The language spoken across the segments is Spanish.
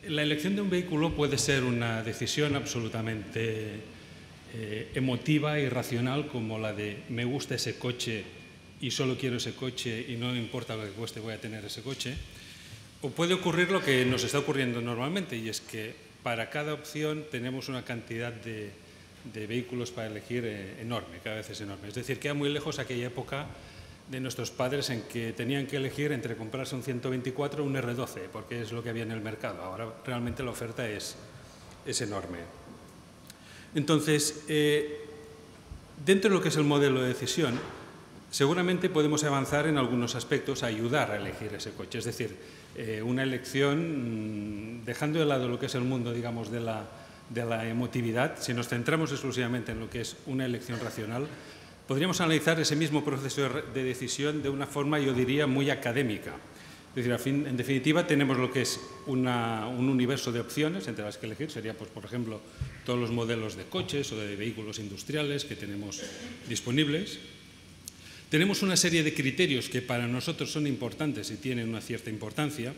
La elección de un vehículo puede ser una decisión absolutamente emotiva y racional, como la de me gusta ese coche y solo quiero ese coche y no me importa lo que cueste, voy a tener ese coche. O puede ocurrir lo que nos está ocurriendo normalmente, y es que para cada opción tenemos una cantidad de vehículos para elegir enorme, cada vez es enorme. Es decir, queda muy lejos aquella época de nuestros padres en que tenían que elegir entre comprarse un 124 o un R12, porque es lo que había en el mercado. Ahora realmente la oferta es enorme. Entonces, dentro de lo que es el modelo de decisión, seguramente podemos avanzar en algunos aspectos a ayudar a elegir ese coche. Es decir, una elección, dejando de lado lo que es el mundo, digamos, de la emotividad, si nos centramos exclusivamente en lo que es una elección racional, podríamos analizar ese mismo proceso de decisión de una forma, yo diría, muy académica. Es decir, en definitiva, tenemos lo que es un universo de opciones entre las que elegir. Sería, pues, por ejemplo, todos los modelos de coches o de vehículos industriales que tenemos disponibles. Tenemos una serie de criterios que para nosotros son importantes y tienen una cierta importancia,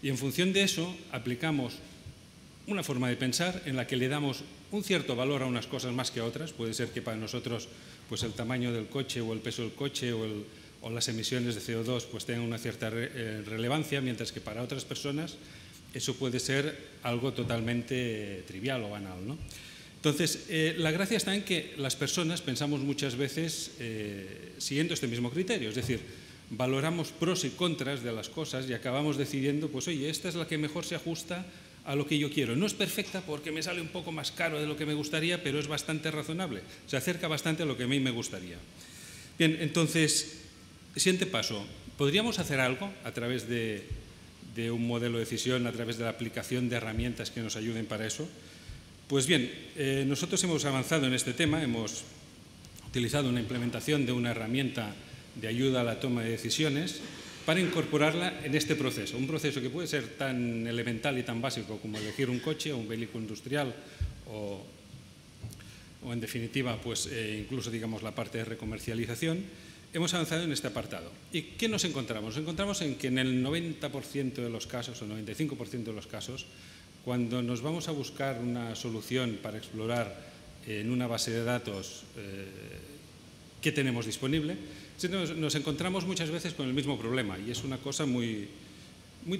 y en función de eso aplicamos una forma de pensar en la que le damos un cierto valor a unas cosas más que a otras. Puede ser que para nosotros pues el tamaño del coche o el peso del coche o las emisiones de CO2 pues tengan una cierta relevancia, mientras que para otras personas eso puede ser algo totalmente trivial o banal, ¿no? Entonces, la gracia está en que las personas pensamos muchas veces siguiendo este mismo criterio, es decir, valoramos pros y contras de las cosas y acabamos decidiendo, pues oye, esta es la que mejor se ajusta a lo que yo quiero. No es perfecta porque me sale un poco más caro de lo que me gustaría, pero es bastante razonable, se acerca bastante a lo que a mí me gustaría. Bien, entonces, siguiente paso, ¿podríamos hacer algo a través de un modelo de decisión, a través de la aplicación de herramientas que nos ayuden para eso? Pues bien, nosotros hemos avanzado en este tema, hemos utilizado una implementación de una herramienta de ayuda a la toma de decisiones para incorporarla en este proceso, un proceso que puede ser tan elemental y tan básico como elegir un coche o un vehículo industrial o en definitiva, pues incluso digamos la parte de recomercialización. Hemos avanzado en este apartado. ¿Y qué nos encontramos? Nos encontramos en que en el 90% de los casos o 95% de los casos, cuando nos vamos a buscar una solución para explorar en una base de datos qué tenemos disponible, nos encontramos muchas veces con el mismo problema, y es una cosa muy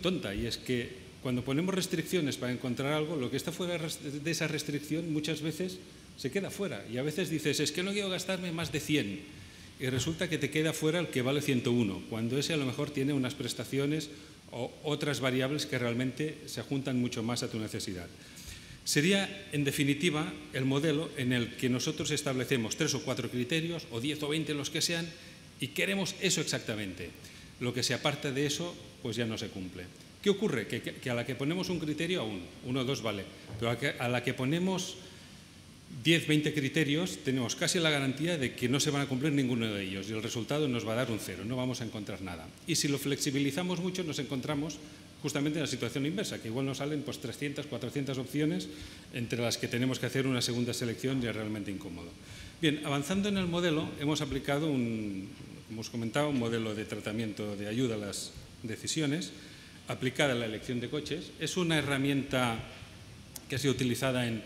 tonta, y es que cuando ponemos restricciones para encontrar algo, lo que está fuera de esa restricción muchas veces se queda fuera, y a veces dices, es que no quiero gastarme más de 100, y resulta que te queda fuera el que vale 101, cuando ese a lo mejor tiene unas prestaciones o otras variables que realmente se juntan mucho más a tu necesidad. Sería, en definitiva, el modelo en el que nosotros establecemos 3 o 4 criterios, o 10 o 20 los que sean, y queremos eso exactamente. Lo que se aparta de eso, pues ya no se cumple. ¿Qué ocurre? Que a la que ponemos un criterio, aún, 1 o 2 vale, pero a la que ponemos 10, 20 criterios, tenemos casi la garantía de que no se van a cumplir ninguno de ellos y el resultado nos va a dar un 0, no vamos a encontrar nada. Y si lo flexibilizamos mucho, nos encontramos justamente en la situación inversa, que igual nos salen pues 300, 400 opciones entre las que tenemos que hacer una segunda selección y es realmente incómodo. Bien, avanzando en el modelo, hemos aplicado como os comentaba, un modelo de tratamiento de ayuda a las decisiones aplicada a la elección de coches. Es una herramienta que ha sido utilizada en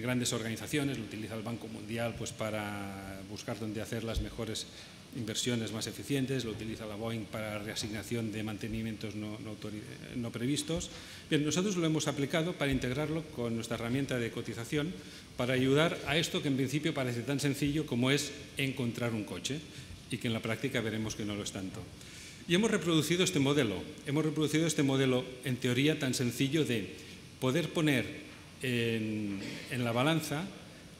grandes organizaciones, lo utiliza el Banco Mundial pues, para buscar dónde hacer las mejores inversiones más eficientes, lo utiliza la Boeing para reasignación de mantenimientos no previstos. Bien, nosotros lo hemos aplicado para integrarlo con nuestra herramienta de cotización para ayudar a esto que en principio parece tan sencillo como es encontrar un coche y que en la práctica veremos que no lo es tanto. Y hemos reproducido este modelo en teoría tan sencillo de poder poner en la balanza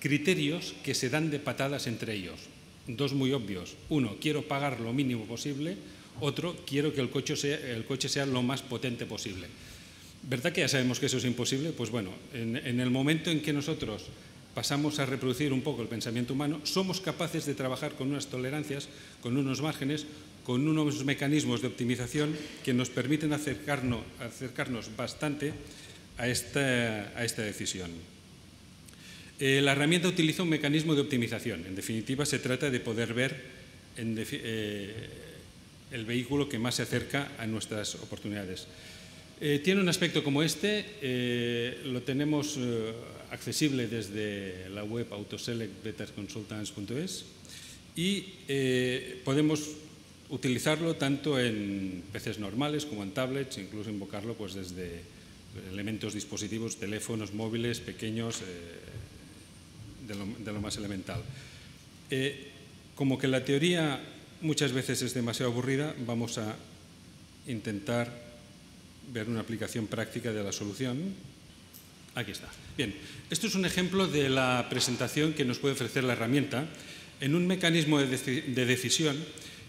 criterios que se dan de patadas entre ellos. 2 muy obvios. 1, quiero pagar lo mínimo posible. Otro, quiero que el coche sea lo más potente posible. ¿Verdad que ya sabemos que eso es imposible? Pues bueno, en el momento en que nosotros pasamos a reproducir un poco el pensamiento humano, somos capaces de trabajar con unas tolerancias, con unos márgenes, con unos mecanismos de optimización que nos permiten acercarnos bastante a esta decisión. La herramienta utiliza un mecanismo de optimización. En definitiva, se trata de poder ver el vehículo que más se acerca a nuestras oportunidades. Tiene un aspecto como este, lo tenemos accesible desde la web autoselectbetterconsultants.es y podemos utilizarlo tanto en PCs normales como en tablets, incluso invocarlo pues, desde elementos dispositivos, teléfonos móviles pequeños, de lo más elemental. Como que la teoría muchas veces es demasiado aburrida, vamos a intentar ver una aplicación práctica de la solución. Aquí está. Bien, esto es un ejemplo de la presentación que nos puede ofrecer la herramienta en un mecanismo de decisión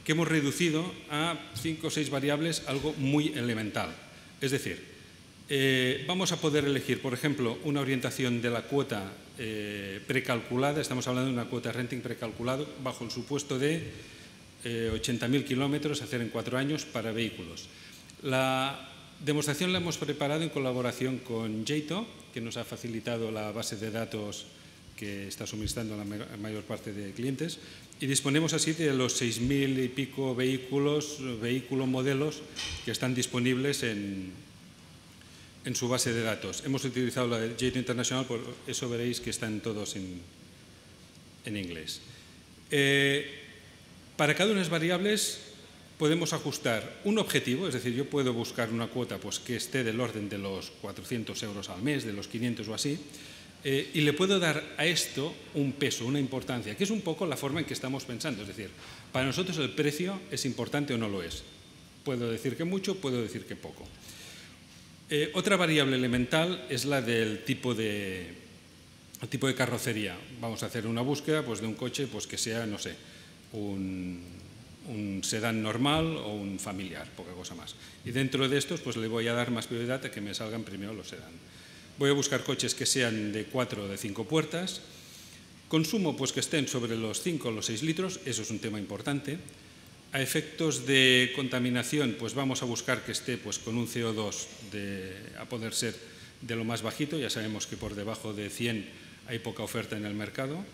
que hemos reducido a 5 o 6 variables, algo muy elemental. Es decir, vamos a poder elegir, por ejemplo, una orientación de la cuota precalculada. Estamos hablando de una cuota de renting precalculado bajo el supuesto de 80.000 kilómetros a hacer en 4 años para vehículos. La demostración la hemos preparado en colaboración con Jato, que nos ha facilitado la base de datos que está suministrando la mayor parte de clientes, y disponemos así de los 6.000 y pico vehículos modelos que están disponibles en su base de datos. Hemos utilizado la de Jato International, por eso veréis que están todos en inglés. Para cada una de las variables podemos ajustar un objetivo, es decir, yo puedo buscar una cuota pues, que esté del orden de los 400 euros al mes, de los 500 o así, y le puedo dar a esto un peso, una importancia, que es un poco la forma en que estamos pensando. Es decir, para nosotros el precio es importante o no lo es. Puedo decir que mucho, puedo decir que poco. Otra variable elemental es la del tipo de carrocería. Vamos a hacer una búsqueda pues, de un coche pues, que sea, no sé, un sedán normal o un familiar, poca cosa más. Y dentro de estos pues, le voy a dar más prioridad a que me salgan primero los sedán. Voy a buscar coches que sean de 4 o de 5 puertas. Consumo pues, que estén sobre los 5 o los 6 litros, eso es un tema importante. A efectos de contaminación, pues vamos a buscar que esté pues, con un CO2 a poder ser de lo más bajito. Ya sabemos que por debajo de 100 hay poca oferta en el mercado.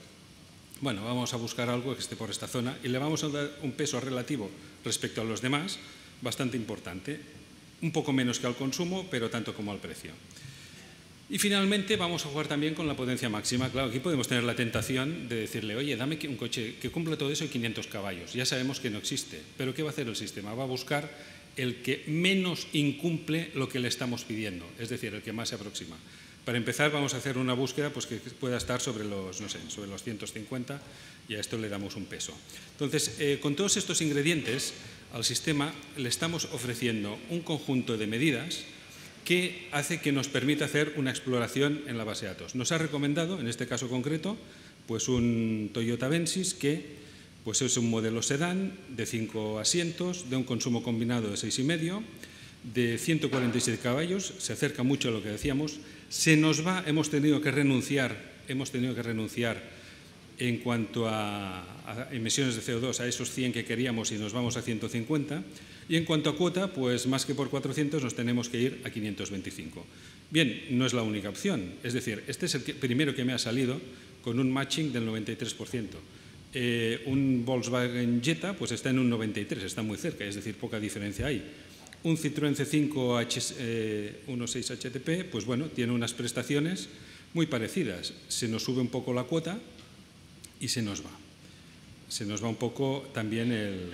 Bueno, vamos a buscar algo que esté por esta zona y le vamos a dar un peso relativo respecto a los demás bastante importante. Un poco menos que al consumo, pero tanto como al precio. Y finalmente vamos a jugar también con la potencia máxima. Claro, aquí podemos tener la tentación de decirle, oye, dame un coche que cumpla todo eso y 500 caballos. Ya sabemos que no existe, pero ¿qué va a hacer el sistema? Va a buscar el que menos incumple lo que le estamos pidiendo, es decir, el que más se aproxima. Para empezar vamos a hacer una búsqueda pues, que pueda estar sobre los, no sé, sobre los 150 y a esto le damos un peso. Entonces, con todos estos ingredientes, al sistema le estamos ofreciendo un conjunto de medidas que hace que nos permita hacer una exploración en la base de datos. Nos ha recomendado, en este caso concreto, pues un Toyota Avensis que pues es un modelo sedán de 5 asientos, de un consumo combinado de 6,5, de 147 caballos, se acerca mucho a lo que decíamos. Se nos va, hemos tenido que renunciar en cuanto a emisiones de CO2 a esos 100 que queríamos y nos vamos a 150. Y en cuanto a cuota, pues más que por 400 nos tenemos que ir a 525. Bien, no es la única opción. Es decir, este es el primero que me ha salido con un matching del 93%. Un Volkswagen Jetta pues está en un 93%, está muy cerca, es decir, poca diferencia hay. Un Citroën C5 1.6 HTP, pues bueno, tiene unas prestaciones muy parecidas. Se nos sube un poco la cuota y se nos va. Se nos va un poco también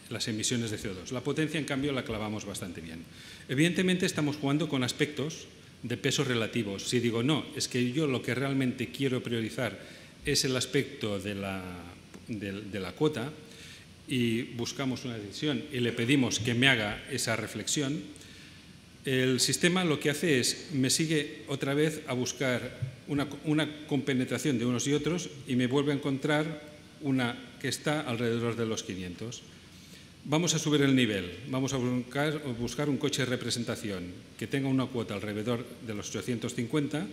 las emisiones de CO2. La potencia, en cambio, la clavamos bastante bien. Evidentemente, estamos jugando con aspectos de pesos relativos. Si digo, no, es que yo lo que realmente quiero priorizar es el aspecto de la cuota y buscamos una decisión y le pedimos que me haga esa reflexión, el sistema lo que hace es, me sigue otra vez a buscar una compenetración de unos y otros y me vuelve a encontrar una que está alrededor de los 500. Vamos a subir el nivel, vamos a buscar un coche de representación que tenga una cuota alrededor de los 850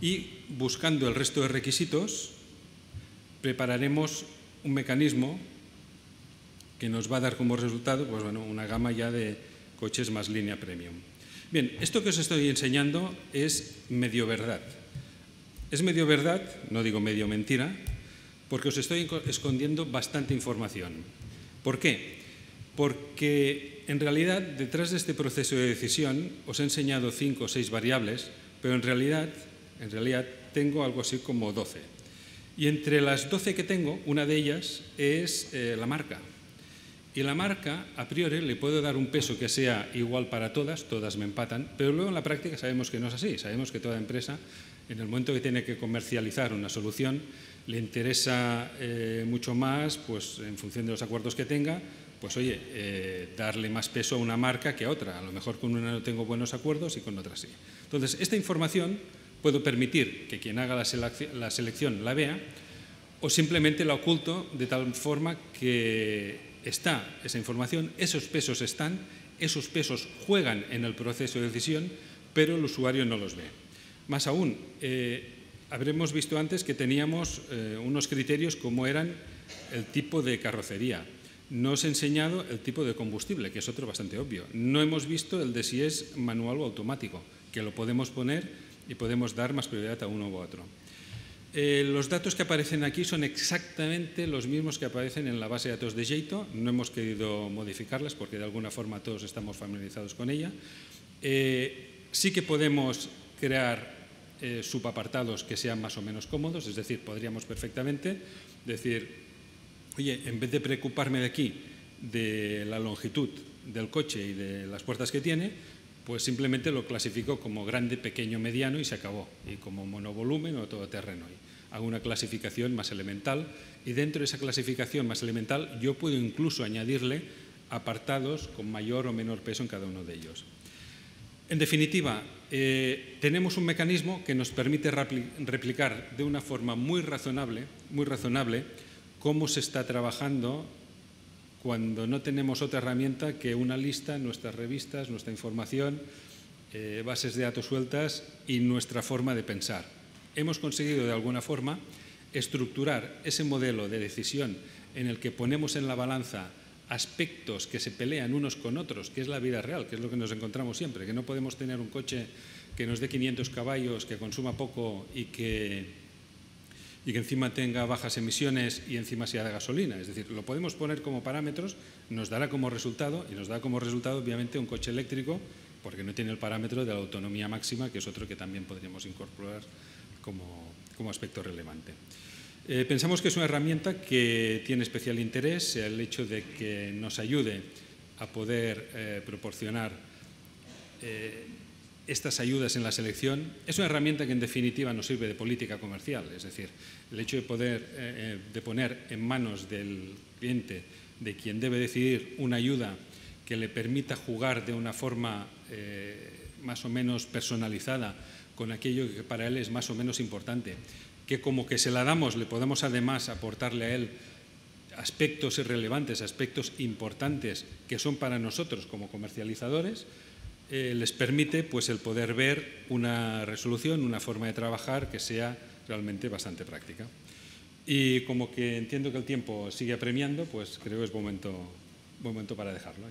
y buscando el resto de requisitos prepararemos un mecanismo que nos va a dar como resultado pues bueno, una gama ya de coches más línea premium. Bien, esto que os estoy enseñando es medio verdad. Es medio verdad, no digo medio mentira, porque os estoy escondiendo bastante información. ¿Por qué? Porque en realidad detrás de este proceso de decisión os he enseñado 5 o 6 variables, pero en realidad tengo algo así como 12. Y entre las 12 que tengo, una de ellas es la marca. Y la marca, a priori, le puedo dar un peso que sea igual para todas me empatan, pero luego en la práctica sabemos que no es así. Sabemos que toda empresa, en el momento que tiene que comercializar una solución, le interesa mucho más, pues en función de los acuerdos que tenga, pues oye, darle más peso a una marca que a otra. A lo mejor con una no tengo buenos acuerdos y con otra sí. Entonces, esta información puedo permitir que quien haga la selección la vea, o simplemente la oculto de tal forma que está esa información, esos pesos están, esos pesos juegan en el proceso de decisión, pero el usuario no los ve. Más aún, habremos visto antes que teníamos unos criterios como eran el tipo de carrocería. No os he enseñado el tipo de combustible, que es otro bastante obvio. No hemos visto el de si es manual o automático, que lo podemos poner y podemos dar más prioridad a uno u otro. Los datos que aparecen aquí son exactamente los mismos que aparecen en la base de datos de Jaito. No hemos querido modificarlas porque de alguna forma todos estamos familiarizados con ella. Sí que podemos crear subapartados que sean más o menos cómodos, es decir, podríamos perfectamente decir, oye, en vez de preocuparme de aquí de la longitud del coche y de las puertas que tiene, pues simplemente lo clasifico como grande, pequeño, mediano y se acabó. Y como monovolumen o todoterreno. Hago una clasificación más elemental y dentro de esa clasificación más elemental yo puedo incluso añadirle apartados con mayor o menor peso en cada uno de ellos. En definitiva, tenemos un mecanismo que nos permite replicar de una forma muy razonable cómo se está trabajando cuando no tenemos otra herramienta que una lista, nuestras revistas, nuestra información, bases de datos sueltas y nuestra forma de pensar. Hemos conseguido de alguna forma estructurar ese modelo de decisión en el que ponemos en la balanza aspectos que se pelean unos con otros, que es la vida real, que es lo que nos encontramos siempre, que no podemos tener un coche que nos dé 500 caballos, que consuma poco y que encima tenga bajas emisiones y encima sea de gasolina. Es decir, lo podemos poner como parámetros, nos dará como resultado, y nos da como resultado obviamente un coche eléctrico, porque no tiene el parámetro de la autonomía máxima, que es otro que también podríamos incorporar como aspecto relevante. Pensamos que es una herramienta que tiene especial interés el hecho de que nos ayude a poder proporcionar estas ayudas en la selección. Es una herramienta que en definitiva nos sirve de política comercial, es decir, el hecho de poner en manos del cliente, de quien debe decidir, una ayuda que le permita jugar de una forma más o menos personalizada con aquello que para él es más o menos importante, que como que se la damos le podemos además aportarle a él aspectos irrelevantes, aspectos importantes que son para nosotros como comercializadores, les permite pues el poder ver una resolución, una forma de trabajar que sea realmente bastante práctica. Y como que entiendo que el tiempo sigue apremiando, pues creo que es momento para dejarlo.